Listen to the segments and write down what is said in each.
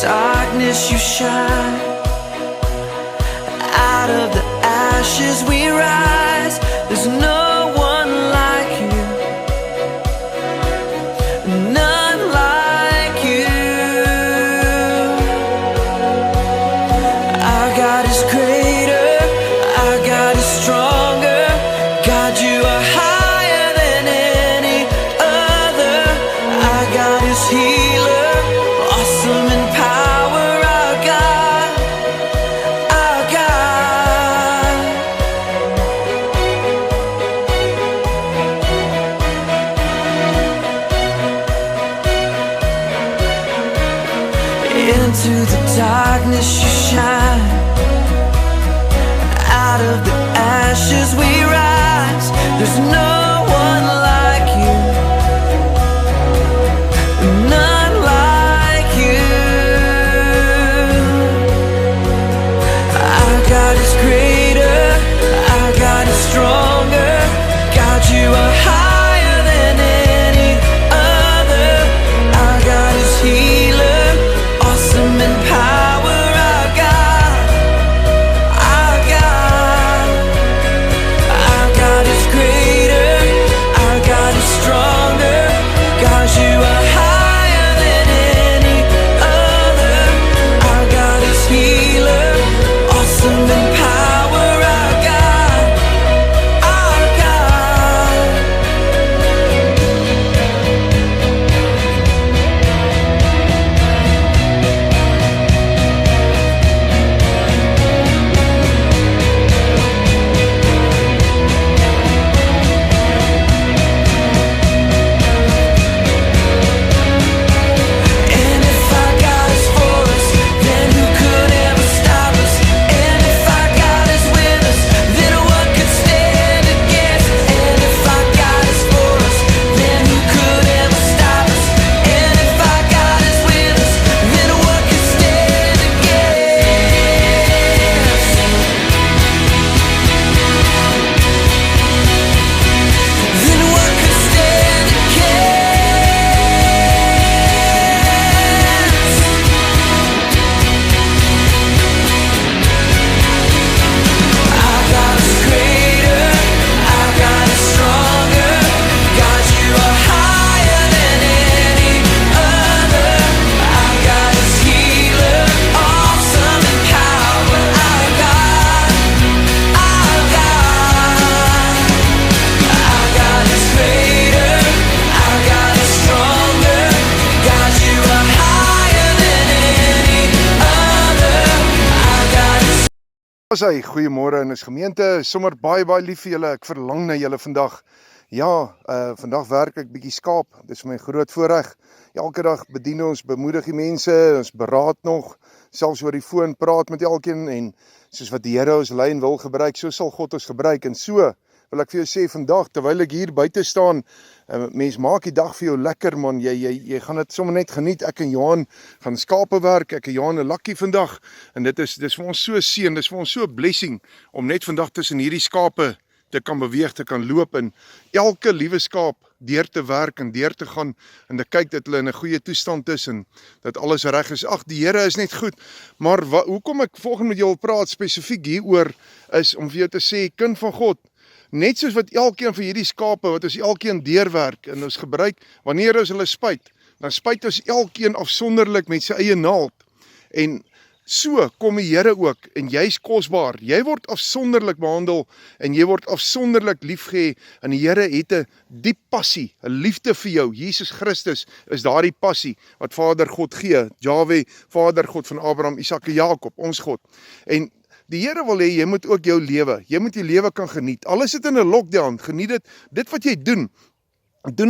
darkness you shine. Out of the ashes we rise. There's no one like you, none like you. Our God is greater, our God is stronger. God, you are higher than any other. Our God is healer, awesome in power. Our God, our God. Into the darkness you shine. Out of the ashes we rise. There's no one like you, none like you. Our God is greater, our God is stronger. God, you are higher than any other. Our God is healer, awesome in power. Our God, our God. Our God is greater, our God is stronger. God, you are higher than any other. Our God is healer, awesome in power. Our God, our God. And if our God is for us, then who could ever stop us? And if our God is with us, then what could stand against? And if our God is for us, then who could ever stop us? And if our God is with us, then what could stand against? Then what could stand against? Our God is greater, our God is stronger. God, you are higher than any other. Our God is healer, awesome in power. Our God, our God. Our God is greater, our God is stronger. God, you are higher than any other. Our God is As hy, goeiemôre en is gemeente, sommer baie lief vir julle, ek verlang na julle vandag. Ja, vandag werk ek bietjie skaap, dit is my groot voorreg. Elke dag bedien ons, bemoedig die mense, ons beraad nog, selfs oor die foon praat met elkeen en soos wat die Here ons lei en wil gebruik, so sal God ons gebruik. En so wil ek vir jou sê vandag, terwyl ek hier buite staan, mens maak die dag vir jou lekker man, jy gaan dit sommer net geniet. Ek en Johan gaan skape werk, ek en Johan 'n lakkie vandag, en dit is vir ons so seën, dis vir ons so 'n blessing, om net vandag tussen hierdie skape te kan beweeg, te kan loop, en elke liewe skaap deur te werk en deur te gaan, en te kyk dat hulle in 'n goeie toestand is, en dat alles reg is. Ag, die Here is net goed, maar hoekom ek volgende met jou wil praat, spesifiek hieroor, is om vir jou te sê, kind van God, net soos wat elkeen van hierdie skape, wat ons elkeen deurwerk, en ons gebruik, wanneer ons hulle spuit, dan spuit ons elkeen afsonderlik met sy eie naald, en so kom die Here ook, en jy's kosbaar, jy word afsonderlik behandel, en jy word afsonderlik liefgehê, en die Here het 'n diep passie, 'n liefde vir jou. Jesus Christus is daardie passie, wat Vader God gee, Jahwe, Vader God van Abraham, Isak en Jakob, ons God, en die Here wil hê, jy moet ook jou lewe, jy moet die lewe kan geniet, al is dit in 'n lockdown, geniet dit wat jy doen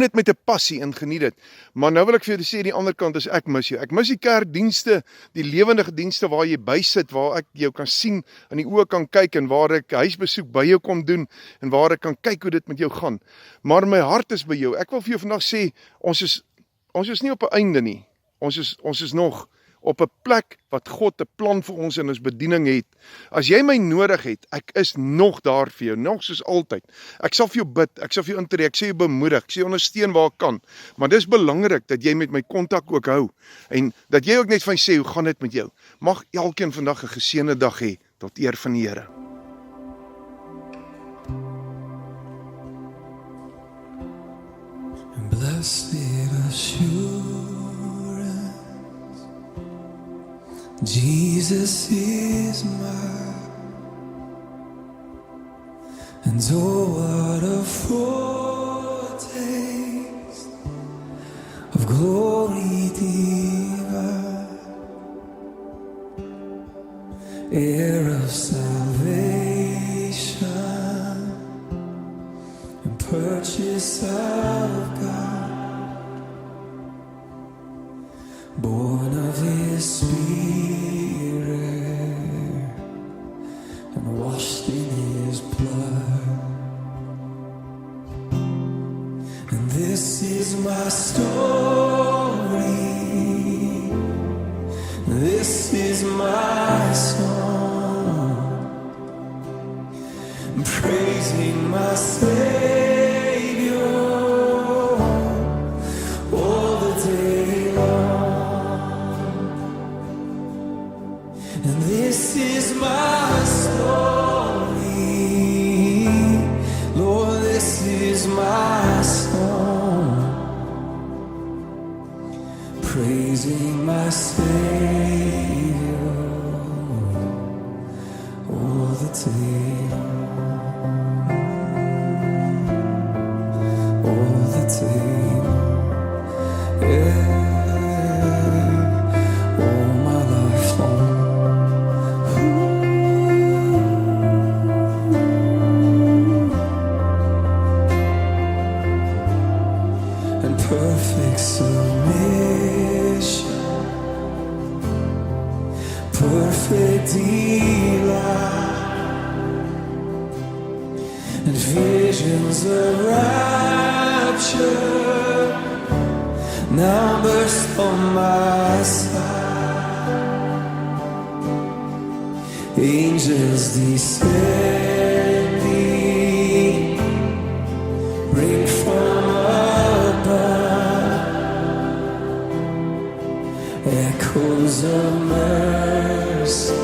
dit met 'n passie en geniet dit. Maar nou wil ek vir jou sê, die ander kant is ek mis jou. Ek mis die kerkdienste, die lewendige dienste waar jy bysit, waar ek jou kan sien, in die oë kan kyk, en waar ek huisbesoek by jou kom doen, en waar ek kan kyk hoe dit met jou gaan. Maar my hart is by jou. Ek wil vir jou vandag sê, ons is nie op 'n einde nie. Ons is nog op 'n plek wat God 'n plan vir ons in ons bediening het. As jy my nodig het, ek is nog daar vir jou, nog soos altyd. Ek sal vir jou bid, ek sal vir jou intree, ek sal jou bemoedig, ek sal jou ondersteun waar ek kan. Maar dis belangrik dat jy met my kontak ook hou en dat jy ook net van sê, hoe gaan dit met jou? Mag elkeen vandag 'n geseënde dag hê tot eer van die Here. Blessed assurance, Jesus is mine, and oh, what a foretaste of glory divine, heir of salvation, and purchase of God, born of His Spirit and washed in His blood. And this is my story, this is my song, praising my Savior all the day long. And this is my story, Lord, this is my song, praising my Savior all the day long. All the day long, yeah, all my life long. And perfect submission, perfect delight, and visions of rapture now burst on my side. Angels descending, ring from above, echoes of mercy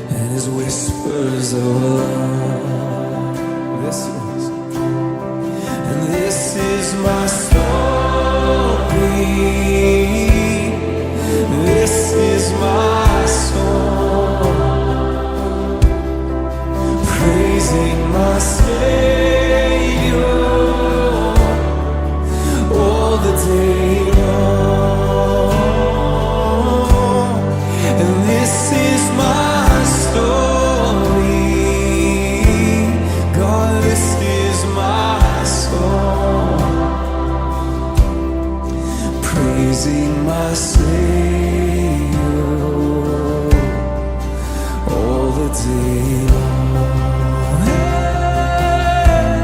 and His whispers of love. This is my story, this is my song, praising my Savior all the day long. And this is my story, God, this is my song, praising my Savior all the day long. Hey,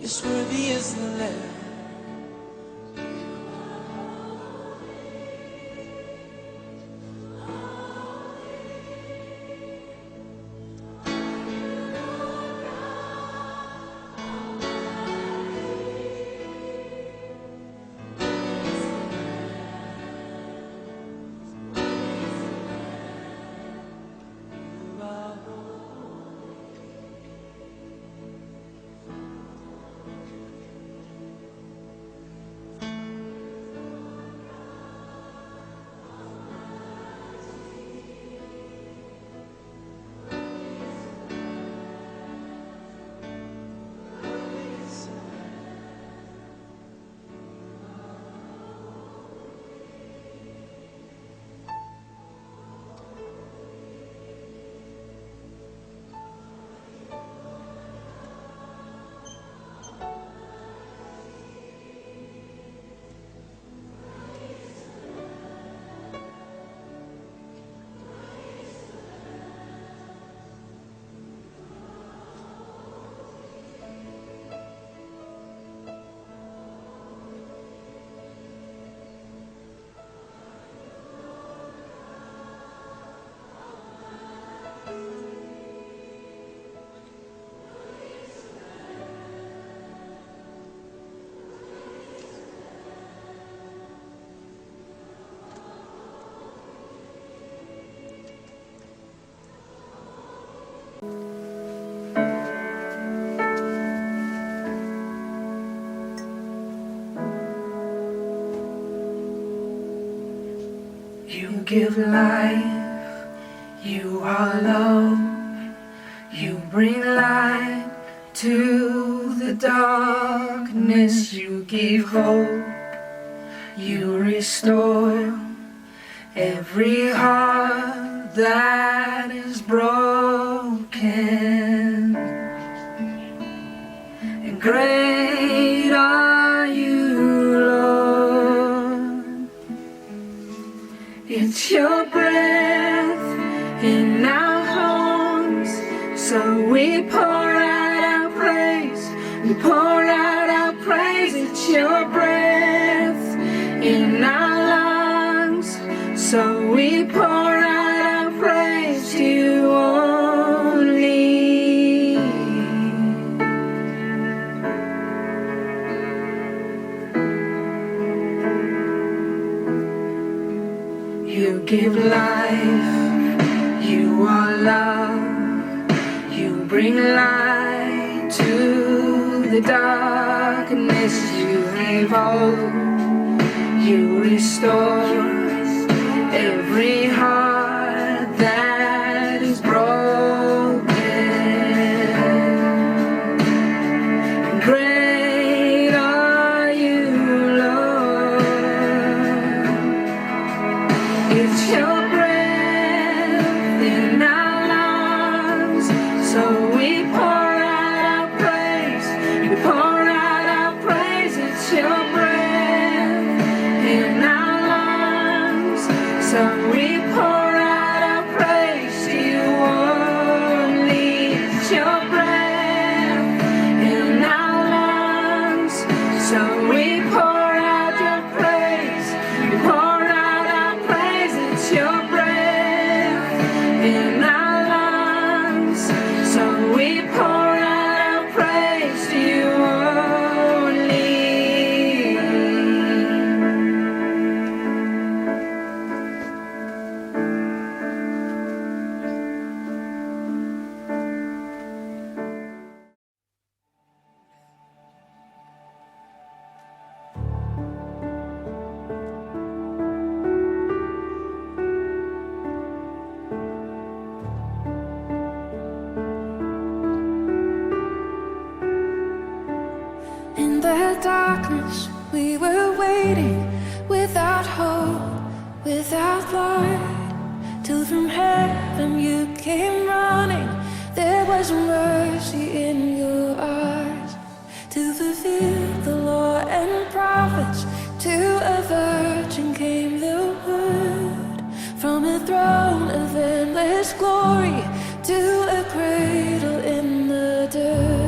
Yes, worthy is the Lamb. You give life, you are love, you bring light to the darkness, you give hope, you restore every heart that is broken. And great are you, Lord. It's your breath in our homes, so we pour out our praise. We pour out our praise. It's your breath in our lungs, so we pour out our praise to you only. You give life, you are love, you bring light to the darkness, you give hope, you restore every heart that is broken. Great are you, Lord. It's your breath in our lungs, so we pour out our praise. We pour out our praise. It's your breath in our lungs, so we pour out our praise to you only. It's your breath in our lungs, so we pour out your praise. We pour out our praise. It's your breath in our lungs, so we pour out our praise to you only. In the darkness, we were waiting without hope, without light, till from heaven you came running. There was mercy in your eyes to fulfill the law and prophets. To a virgin came the word, from a throne of endless glory to a cradle in the dirt.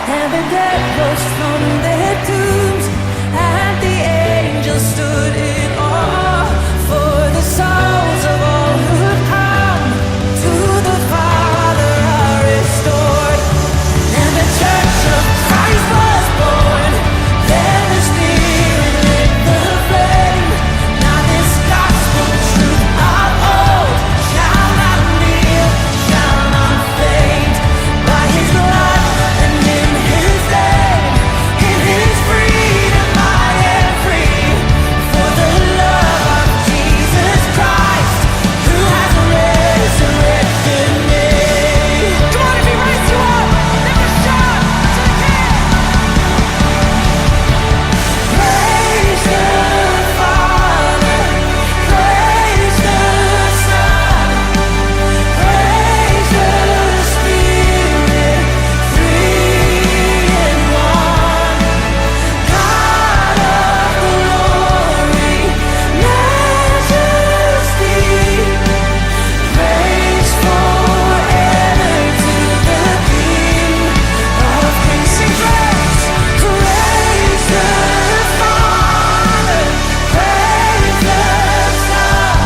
And the dead rose from their tombs, and the angels stood in awe for the souls of all who've come to the Father are restored. And the Church of Christ was born. Then the Spirit lit the flame. Now this gospel truth of old shall not kneel, shall not fade. By His blood and in His name, in His freedom I am free. For the love of Jesus Christ, who has resurrected me. Come on, if He raised you up, never shout to the King. Praise the Father, praise the Son, praise the Spirit, three in one. God of glory, majesty, praise forever to the King of Kings. Sing praise, praise the Father, praise the Son,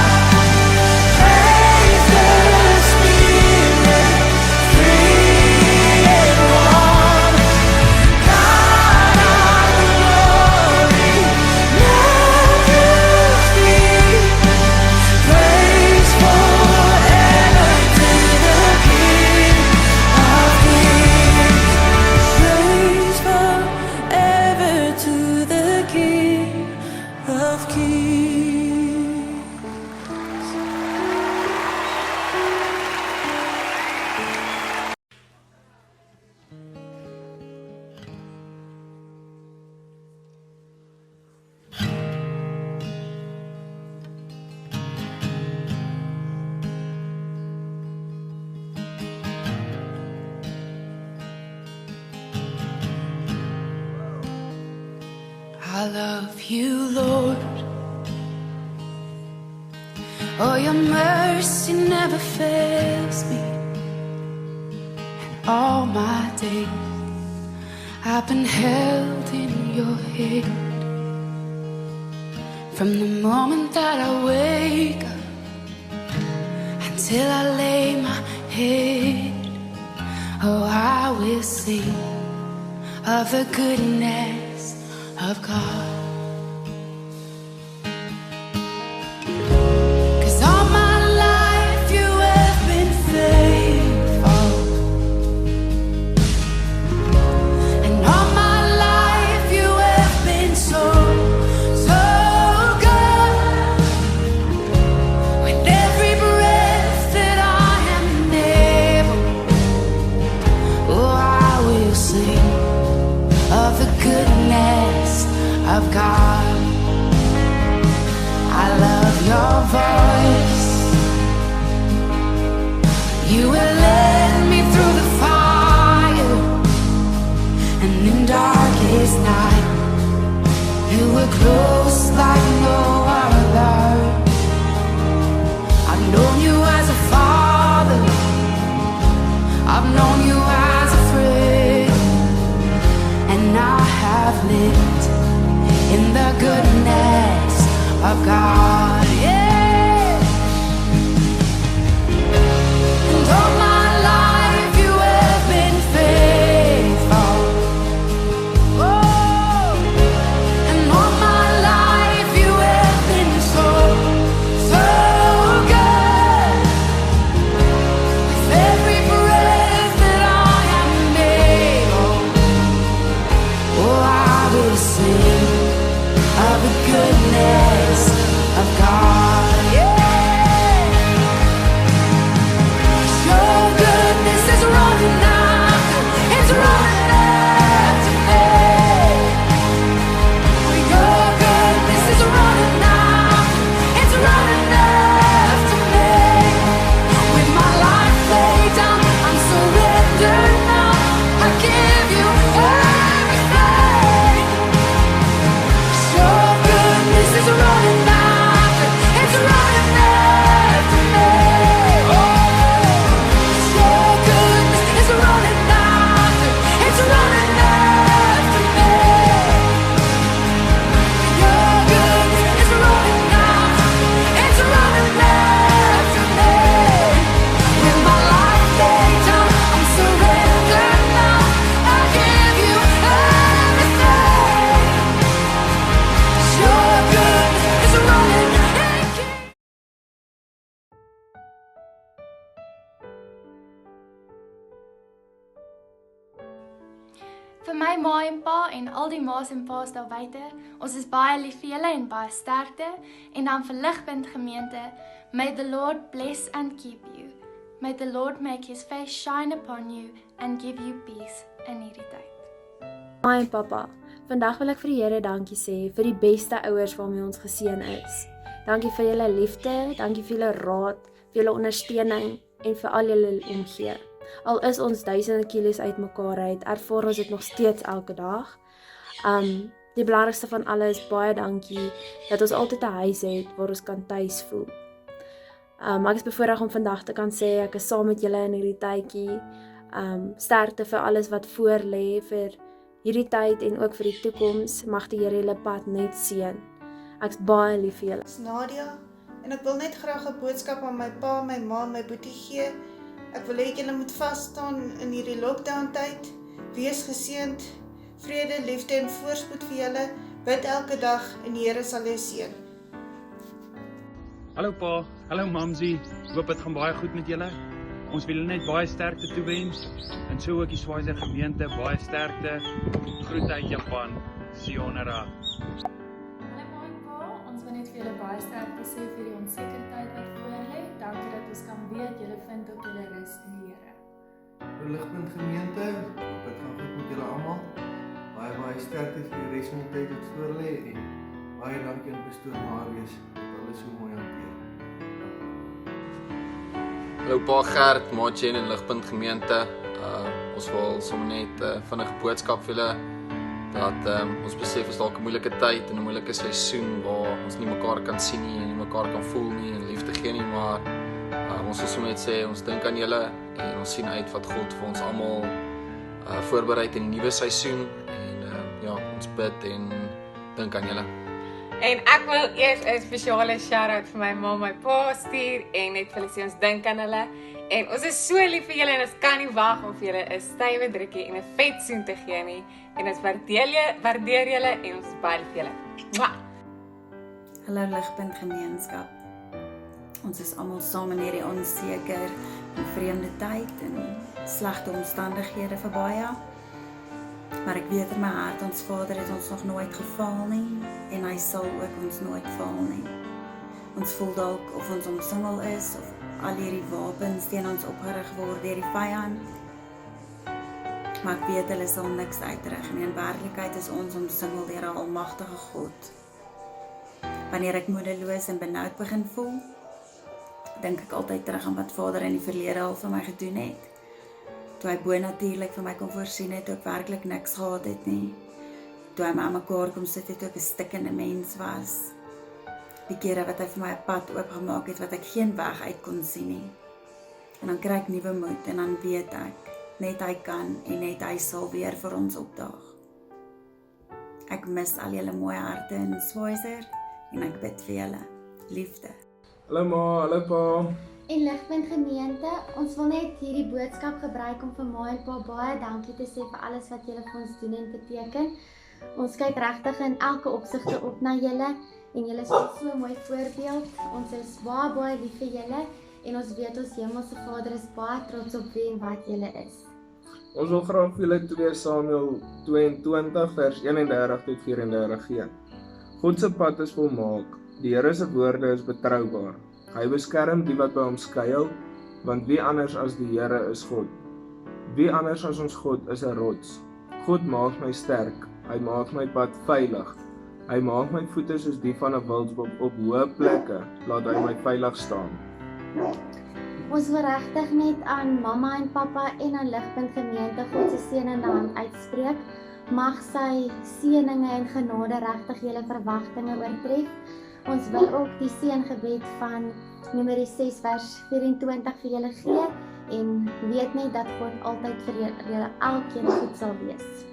praise the Spirit, three in one. God of glory, majesty, praise forever to the King of Kings. Praise forever to the King of Kings. I love you, Lord. Oh, your mercy never fails me. And all my days I've been held in your hand. From the moment that I wake up until I lay my head, oh, I will sing of the goodness of God. 'Cause all my life you have been faithful, and all my life you have been so, so good. With every breath that I am able, oh, I will sing of the goodness of God. I love your voice. You will lead me through the fire, and in darkest night you were close like no other. I've known you as a father, I've known you as a friend, and I have lived in the goodness of God. Yeah. And all my life you have been faithful. Oh, and all my life you have been so, so good. With every breath that I am able, oh, I will sing of the goodness of God. my ma en pa en al die ma's en pa's daar buite, ons is baie lief vir julle en baie sterkte. En dan vir Ligpunt gemeente, may the Lord bless and keep you. May the Lord make his face shine upon you and give you peace in hierdie tyd. Ma en pappa, vandag wil ek vir die Here dankie sê vir die beste ouers waarmee ons geseën is. Dankie vir julle liefde, dankie vir julle raad, vir julle ondersteuning en vir al julle omgee. Al is ons duisende kilos uit mekaar uit, ervaar ons dit nog steeds elke dag. Die belangrikste van alles, baie dankie dat ons altyd 'n huis het waar ons kan tuis voel. Ek is bevoorreg om vandag te kan sê ek is saam met julle in hierdie tydjie. Sterkte vir alles wat voor lê vir hierdie tyd en ook vir die toekoms. Mag die Here julle pad net seën. Ek's baie lief vir julle. Ek is Nadia en ek wil net graag 'n boodskap aan my pa, my ma, my boetie gee. Ek wil hê julle moet vas staan in hierdie lockdown tyd. Wees geseënd, vrede, liefde en voorspoed vir julle. Bid elke dag en die Here sal jou seën. Hallo pa, hallo mamsie, hoop dit gaan baie goed met julle. Ons wil julle net baie sterkte toewens en so ook die Schweizer gemeente baie sterkte. Groete uit Japan, Sionara. Hallo ma en pa, ons wil net vir julle baie sterkte sê vir die onseker tyd wat voor lê. Dankie dat ons kan weet julle vind ook julle rus in die Here. Ligpunt gemeente, hoop dit gaan goed met julle almal. Baie sterkte vir die res van die tyd wat voor lê en baie dankie aan pastoor Marius dat alles so mooi hanteer. Hallo pa Gert, ma Jen en Ligpunt gemeente. Ons wil sommer net vinnige boodskap vir julle dat ons besef is dalk 'n moeilike tyd en 'n moeilike seisoen waar ons nie mekaar kan sien nie en nie mekaar kan voel nie en liefde gee nie, maar ons wil sommer net sê ons dink aan julle en ons sien uit wat God vir ons almal voorberei in die nuwe seisoen en ons bid en dink aan julle. En ek wil eers 'n spesiale shout-out vir my ma, my pa stuur en net vir hulle sê ons dink aan hulle. En ons is so lief vir julle en ons kan nie wag om vir julle 'n stywe drukkie en 'n vet soen te gee nie. En ons waardeer julle en ons is baie lief vir julle. Mwah! Hallo Ligpunt gemeenskap. Ons is almal saam in hierdie onseker en vreemde tyd en slegte omstandighede vir baie. Maar ek weet in my hart ons Vader het ons nog nooit gefaal nie en hy sal ook ons nooit faal nie. Ons voel dalk of ons omsingel is of al hierdie wapens teen ons opgerig word deur die vyand. Maar ek weet hulle sal niks uitrig nie. In werklikheid is ons omsingel deur 'n almagtige God. Wanneer ek moedeloos en benoud begin voel, dink ek altyd terug aan wat Vader in die verlede al vir my gedoen het. Toe hy bonatuurlik vir my kon voorsien het, toe ek werklik niks gehad het nie. Toe hy my aan mekaar kom sit het, toe ek 'n stikkende mens was. Die kere wat hy vir my 'n pad oopgemaak het, wat ek geen weg uit kon sien nie. En dan kry ek nuwe moed, en dan weet ek, net hy kan, en net hy sal weer vir ons opdaag. Ek mis al julle mooi harte in Schweizer, en ek bid vir julle. Liefde. Hallo ma, hallo pa. En Ligpunt gemeente, ons wil net hierdie boodskap gebruik om vir ma en pa baie dankie te sê vir alles wat julle vir ons doen en beteken. Ons kyk regtig in elke opsigte op na julle en julle is so 'n mooi voorbeeld. Ons is baie lief vir julle en ons weet ons Hemelse Vader is baie trots op wie en wat julle is. Ons wil graag vir julle 2 Samuel 22 vers 31 tot 34 gee. God se pad is volmaak, die Here se woorde is betroubaar. Hy beskerm die wat by hom skuil, want wie anders as die Here is God? Wie anders as ons God is 'n rots? God maak my sterk, hy maak my pad veilig. Hy maak my voete soos die van 'n wildsbok op hoë plekke, laat hy my veilig staan. Ons wil regtig net aan mamma en pappa en aan Ligpunt gemeente God se seënende hand uitspreek. Mag sy seëninge en genade regtig julle verwagtinge oortref. Ons wil ook die seëngebed van Numeri 6 vers 24 vir julle gee en weet net dat God altyd vir julle elkeen goed sal wees.